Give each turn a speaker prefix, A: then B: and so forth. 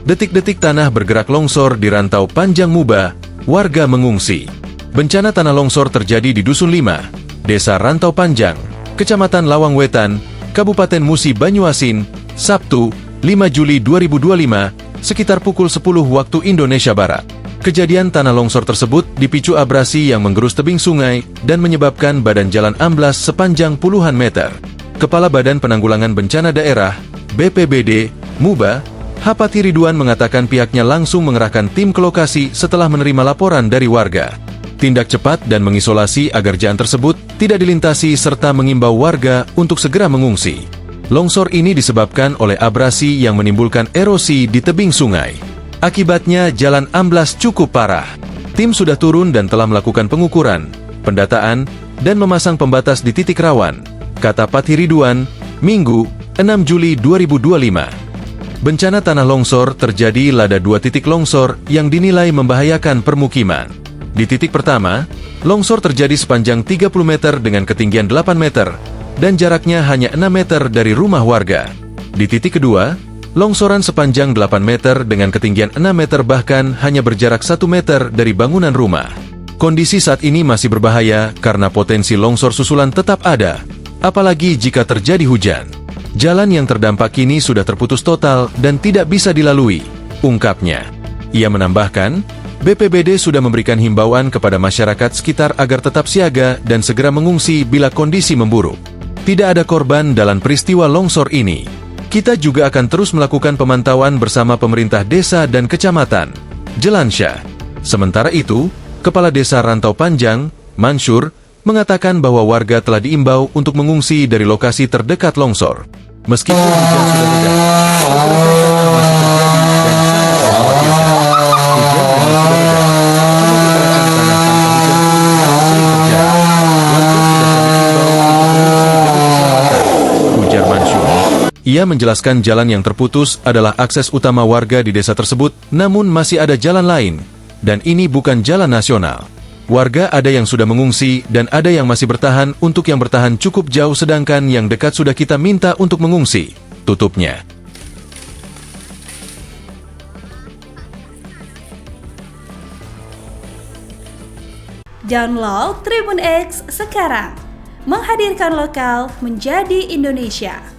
A: Detik-detik tanah bergerak longsor di Rantau Panjang Muba, warga mengungsi. Bencana tanah longsor terjadi di Dusun 5, Desa Rantau Panjang, Kecamatan Lawang Wetan, Kabupaten Musi Banyuasin, Sabtu, 5 Juli 2025, sekitar pukul 10 waktu Indonesia Barat. Kejadian tanah longsor tersebut dipicu abrasi yang menggerus tebing sungai dan menyebabkan badan jalan amblas sepanjang puluhan meter. Kepala Badan Penanggulangan Bencana Daerah, BPBD, Muba, Hapati Ridwan mengatakan pihaknya langsung mengerahkan tim ke lokasi setelah menerima laporan dari warga. Tindak cepat dan mengisolasi agar jalan tersebut tidak dilintasi serta mengimbau warga untuk segera mengungsi. Longsor ini disebabkan oleh abrasi yang menimbulkan erosi di tebing sungai. Akibatnya jalan amblas cukup parah. Tim sudah turun dan telah melakukan pengukuran, pendataan, dan memasang pembatas di titik rawan, kata Pati Ridwan, Minggu, 6 Juli 2025. Bencana tanah longsor terjadi lada 2 titik longsor yang dinilai membahayakan permukiman. Di titik pertama, longsor terjadi sepanjang 30 meter dengan ketinggian 8 meter, dan jaraknya hanya 6 meter dari rumah warga. Di titik kedua, longsoran sepanjang 8 meter dengan ketinggian 6 meter bahkan hanya berjarak 1 meter dari bangunan rumah. Kondisi saat ini masih berbahaya karena potensi longsor susulan tetap ada, apalagi jika terjadi hujan. Jalan yang terdampak kini sudah terputus total dan tidak bisa dilalui, ungkapnya. Ia menambahkan, BPBD sudah memberikan himbauan kepada masyarakat sekitar agar tetap siaga dan segera mengungsi bila kondisi memburuk. Tidak ada korban dalam peristiwa longsor ini. Kita juga akan terus melakukan pemantauan bersama pemerintah desa dan kecamatan, Jelansyah. Sementara itu, Kepala Desa Rantau Panjang, Mansur, mengatakan bahwa warga telah diimbau untuk mengungsi dari lokasi terdekat longsor. Meskipun hujan sudah reda, masih terjadi dan Mansur. Ia menjelaskan jalan yang terputus adalah akses utama warga di desa tersebut, namun masih ada jalan lain, dan ini bukan jalan nasional. Warga ada yang sudah mengungsi dan ada yang masih bertahan. Untuk yang bertahan cukup jauh sedangkan yang dekat sudah kita minta untuk mengungsi, tutupnya.
B: Download Tribun X sekarang, menghadirkan lokal menjadi Indonesia.